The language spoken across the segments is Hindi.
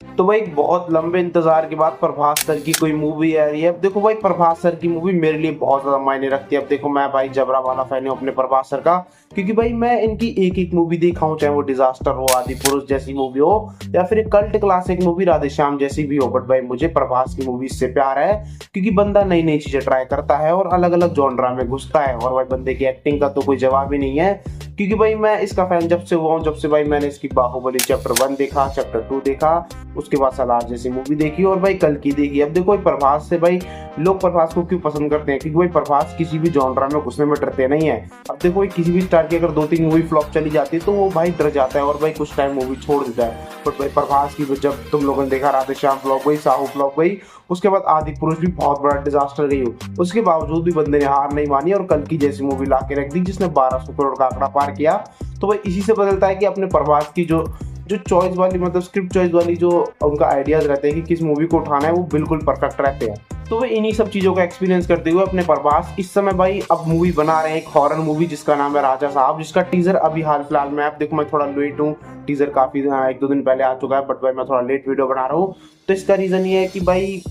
तो भाई बहुत लंबे इंतजार के बाद प्रभास सर की कोई मूवी आ रही है। अब देखो भाई, प्रभास सर की मूवी मेरे लिए बहुत ज्यादा मायने रखती है। अब देखो, मैं भाई जबरा वाला फैन हूँ अपने प्रभास सर का, क्योंकि भाई मैं इनकी एक एक मूवी देखा हूँ, चाहे वो डिजास्टर हो, आदि पुरुष जैसी मूवी हो, या फिर एक कल्ट क्लासिक मूवी राधेश्याम जैसी भी हो। बट भाई मुझे प्रभास की मूवी से प्यार है, क्योंकि बंदा नई नई चीजें ट्राई करता है और अलग अलग जॉनरा में घुसता है। और भाई बंदे की एक्टिंग का तो कोई जवाब ही नहीं है, क्योंकि भाई मैं इसका फैन जब से हुआ हूँ, जब से भाई मैंने इसकी बाहुबली चैप्टर 1 देखा, चैप्टर 2 देखा, उसके बाद सलार जैसी मूवी देखी और भाई कल की देखी। अब देखो प्रभास से भाई लोग प्रभास को क्यों पसंद करते हैं, क्योंकि भाई प्रभास किसी भी जॉनरा में घुसने में डरते नहीं है। अब देखो किसी भी स्टार की अगर 2-3 मूवी फ्लॉप चली जाती है तो वो भाई डर जाता है और भाई कुछ टाइम मूवी छोड़ देता है। बट भाई प्रभास की जब तुम लोगों ने देखा राधेश्याम फ्लॉप गई, साहू फ्लॉप गई, उसके बाद आदि पुरुष भी बहुत बड़ा डिजास्टर गई हो, उसके बावजूद भी बंदे ने हार नहीं मानी और कल की जैसी मूवी ला के रख दी जिसने 1200 करोड़ का आंकड़ा पार किया। तो भाई इसी से बदलता है कि अपने प्रभास की जो जो चॉइस वाली, मतलब स्क्रिप्ट चॉइस वाली जो उनका आइडियाज रहते हैं कि किस मूवी को उठाना है, वो बिल्कुल परफेक्ट रहते हैं। तो वे इन्हीं सब चीजों का एक्सपीरियंस करते हुए अपने प्रभास इस समय भाई अब मूवी बना रहे हैं, एक हॉरर मूवी जिसका नाम है राजा साहब, जिसका टीजर अभी हाल फिलहाल में, आप देखो मैं थोड़ा लेट हूँ, टीजर काफी 1-2 दिन पहले आ चुका है, बट भाई मैं थोड़ा लेट वीडियो बना रहा हूँ। तो इसका रीजन ये है कि भाई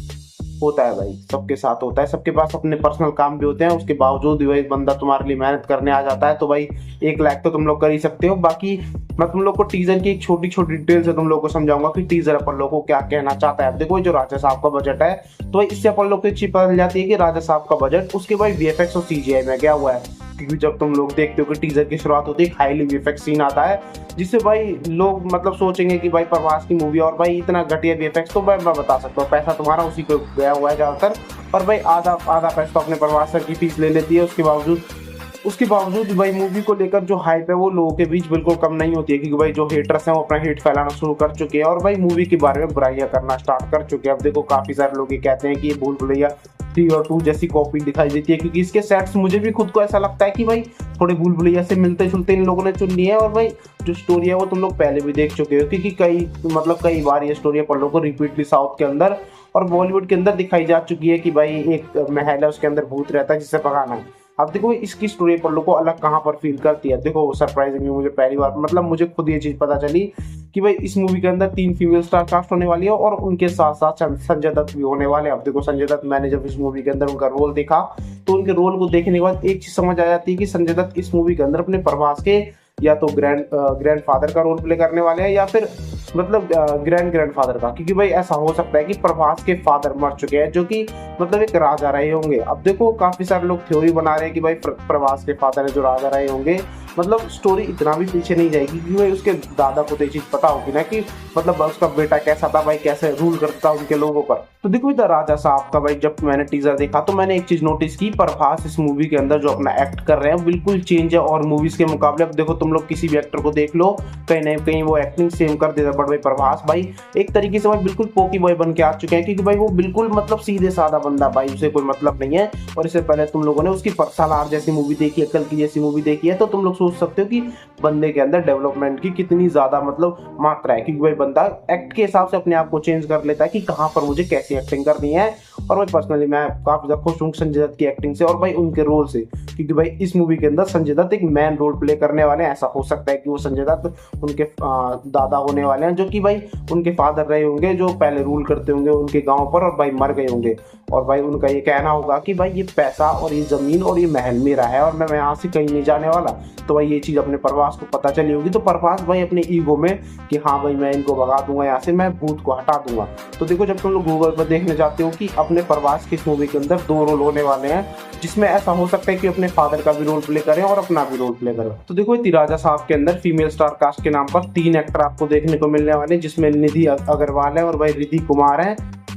होता है भाई, सबके साथ होता है, सबके पास अपने पर्सनल काम भी होते हैं, उसके बावजूद भी भाई बंदा तुम्हारे लिए मेहनत करने आ जाता है। तो भाई 1 लाख तो तुम लोग कर ही सकते हो। बाकी मैं तुम लोग को टीजर की एक छोटी छोटी डिटेल से तुम लोग को समझाऊंगा कि टीजर अपन लोग को क्या कहना चाहता है। अब देखो जो राजा साहब का बजट है, तो भाई इससे अपन लोग को एक चीज पता चल जाती है कि राजा साहब का बजट उसके भाई वीएफएक्स और सीजीआई में गया हुआ है। क्योंकि जब तुम लोग देखते हो कि टीजर की शुरुआत होती है, हाईली वीएफएक्स सीन आता है, जिससे भाई लोग मतलब सोचेंगे कि भाई प्रभास की मूवी, और भाई इतना घटिया वीएफएक्स तो भाई मैं बता सकता हूँ, पैसा तुम्हारा उसी को गया हुआ है ज्यादातर। और भाई आधा आधा पैसा तो अपने प्रभास सर की फीस ले लेती है। उसके बावजूद भाई मूवी को लेकर जो हाइप है वो लोगों के बीच बिल्कुल कम नहीं होती है, क्योंकि भाई जो हेटर्स हैं वो अपना हेट फैलाना शुरू कर चुके हैं और भाई मूवी के बारे में बुराइयां करना स्टार्ट कर चुके हैं। अब देखो काफी सारे लोग ये कहते हैं कि ये भूल भुलैया 3 और 2 जैसी कॉपी दिखाई देती है, क्योंकि इसके सेट्स मुझे भी खुद को ऐसा लगता है कि भाई थोड़े भूल भुलैया से मिलते जुलते इन लोगों ने चुन लिए हैं। और भाई जो स्टोरी है वो तुम लोग पहले भी देख चुके हो, क्योंकि कई बार ये स्टोरी अपन लोग को रिपीटली साउथ के अंदर और बॉलीवुड के अंदर दिखाई जा चुकी है कि भाई एक महल है, उसके अंदर भूत रहता है जिससे भगाना है। अब देखो इसकी स्टोरी पर लोगों को अलग कहाँ पर फील करती है। देखो सरप्राइजिंगली मुझे पहली बार, मतलब मुझे खुद ये चीज पता चली कि भाई इस मूवी के अंदर 3 फीमेल स्टार कास्ट होने वाली है और उनके साथ साथ संजय दत्त भी होने वाले हैं। अब देखो संजय दत्त, मैंने जब इस मूवी के अंदर उनका रोल देखा तो उनके रोल को देखने के बाद एक चीज समझ आ जाती है कि संजय दत्त इस मूवी के अंदर अपने प्रभास के या तो ग्रैंड फादर का रोल प्ले करने वाले हैं, या फिर मतलब ग्रैंड फादर का, क्योंकि भाई ऐसा हो सकता है कि प्रभास के फादर मर चुके हैं, जो कि मतलब एक राजा रहे होंगे। अब देखो काफी सारे लोग थ्योरी बना रहे हैं कि भाई प्रभास के फादर है जो राजा रहे होंगे। मतलब स्टोरी इतना भी पीछे नहीं जाएगी, क्योंकि भाई उसके दादा को तो ये चीज पता होगी ना कि मतलब उसका बेटा कैसा था, भाई कैसे रूल करता उनके लोगों पर। तो देखो इधर राजा साहब का भाई जब मैंने टीजर देखा तो मैंने एक चीज नोटिस की, प्रभास इस मूवी के अंदर जो अपना एक्ट कर रहे हैं बिल्कुल चेंज है और मूवीज के मुकाबले। अब देखो तुम लोग किसी भी एक्टर को देख लो, कहीं ना कहीं वो एक्टिंग सेम कर देता, बट भाई प्रभास भाई एक तरीके से भाई बिल्कुल पोकी बॉय बन के आ चुके हैं, क्योंकि भाई वो बिल्कुल मतलब सीधे साधा बंदा, भाई उसे कोई मतलब नहीं है। और इससे पहले तुम लोगों ने उसकी सालार जैसी मूवी देखी है, कल की जैसी मूवी देखी है, तो तुम लोग सोच सकते हो कि बंदे के अंदर डेवलपमेंट की कितनी ज्यादा मतलब मात्रा है, क्योंकि भाई बंदा एक्ट के हिसाब से अपने आप को चेंज कर लेता है कि कहाँ पर मुझे कैसी एक्टिंग करनी है। और भाई पर्सनली मैं काफी ज्यादा खुश हूँ संजय दत्त की एक्टिंग से और भाई उनके रोल से, क्योंकि भाई इस मूवी के अंदर संजय दत्त एक मैन रोल प्ले करने वाले हैं। ऐसा हो सकता है कि वो संजय दत्त उनके दादा होने वाले हैं, जो कि भाई उनके फादर रहे होंगे, जो पहले रूल करते होंगे उनके गांव पर और भाई मर गए होंगे। और भाई उनका ये कहना होगा कि भाई ये पैसा और ये जमीन और ये महल मेरा है और मैं यहाँ से कहीं नहीं जाने वाला। तो भाई ये चीज अपने प्रभास को पता चली होगी, तो प्रभास भाई अपने ईगो में कि हाँ भाई मैं इनको भगा दूंगा यहाँ से, मैं भूत को हटा दूंगा। तो देखो जब तुम लोग गूगल पर देखने जाते हो कि अपने प्रभास की इस मूवी के अंदर 2 रोल होने वाले हैं, जिसमें ऐसा हो सकता है कि अपने फादर का भी रोल प्ले करें और अपना भी रोल प्ले करें। तो देखो राजा साहब के अंदर फीमेल स्टार कास्ट के नाम पर 3 एक्टर आपको देखने को मिलने वाले हैं, जिसमें निधि अग्रवाल है और भाई रिद्धि कुमार है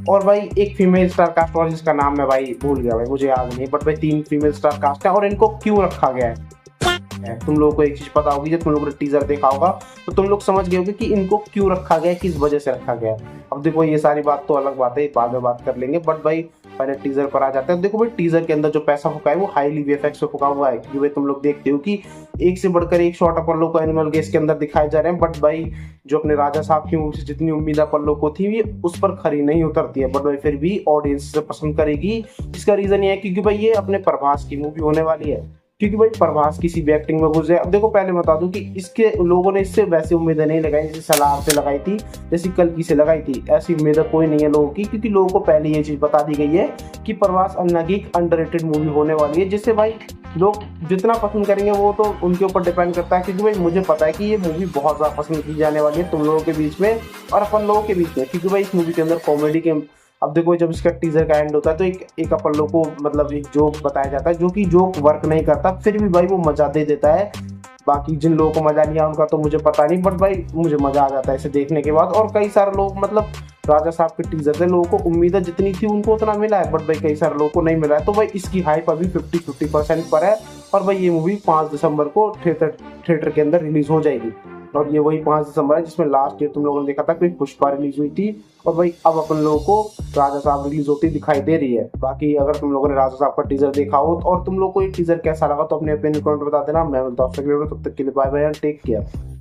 और भाई एक फीमेल स्टार कास्ट और जिसका नाम मैं भाई भूल गया, भाई मुझे याद नहीं, बट भाई 3 फीमेल स्टार कास्ट है। और इनको क्यों रखा गया है तुम लोगों को एक चीज पता होगी, जब तुम लोगों ने टीजर देखा होगा तो तुम लोग समझ गए होगे कि इनको क्यों रखा गया है, किस वजह से रखा गया है। अब देखो ये सारी बात तो अलग बात है, बाद में बात कर लेंगे, बट भाई पहले टीजर पर आ जाते हैं। देखो भाई टीजर के अंदर जो पैसा फूका है वो हाईली वीएफएक्स पे फूका हुआ है, क्योंकि भाई तुम लोग देखते हो कि एक से बढ़कर एक शॉट अपन लोग को एनिमल गेस के अंदर दिखाए जा रहे हैं, बट भाई जो अपने राजा साहब की मूवी से जितनी उम्मीद अपन लोग को थी ये उस पर खरी नहीं उतरती है, बट भाई फिर भी ऑडियंस से पसंद करेगी। इसका रीजन ये है क्योंकि भाई ये अपने प्रभास की मूवी होने वाली है, क्योंकि भाई प्रभास किसी भी एक्टिंग में घुस जाए। अब देखो पहले बता दूं कि इसके लोगों ने इससे वैसे उम्मीदें नहीं लगाई जैसे सलार से लगाई थी, जैसी कल्कि से लगाई थी, ऐसी उम्मीदें कोई नहीं है लोगों की, क्योंकि लोगों को पहले ये चीज बता दी गई है कि प्रभास अन्ना की एक अंडररेटेड मूवी होने वाली है, जिससे भाई लोग जितना पसंद करेंगे वो तो उनके ऊपर डिपेंड करता है। क्योंकि भाई मुझे पता है कि ये मूवी बहुत ज़्यादा पसंद की जाने वाली है तुम लोगों के बीच में और अपन लोगों के बीच में, क्योंकि भाई इस मूवी के अंदर कॉमेडी के, अब देखो जब इसका टीजर का एंड होता है तो एक अपन लोग को मतलब एक जोक बताया जाता है, जो कि जोक वर्क नहीं करता, फिर भी भाई वो मजा दे देता है। बाकी जिन लोगों को मजा नहीं आया उनका तो मुझे पता नहीं, बट भाई मुझे मजा आ जाता है इसे देखने के बाद। और कई सारे लोग मतलब राजा साहब के टीजर से लोगों को उम्मीदें जितनी थी उनको उतना मिला है, बट भाई कई सारे लोगों को नहीं मिला है। तो भाई इसकी हाइप अभी 50% पर है। और भाई ये मूवी 5 दिसंबर को थिएटर के अंदर रिलीज हो जाएगी। और ये वही 5 दिसंबर है जिसमें लास्ट ईयर तुम लोगों ने देखा था कि पुष्पा रिलीज हुई थी, और भाई अब अपन लोगों को राजा साहब रिलीज होती दिखाई दे रही है। बाकी अगर तुम लोगों ने राजा साहब का टीजर देखा हो और तुम लोग को ये टीजर कैसा लगा तो अपने ओपिनियन कमेंट बता देना। मैं मिलता हूँ तब तक के लिए bye bye and take care.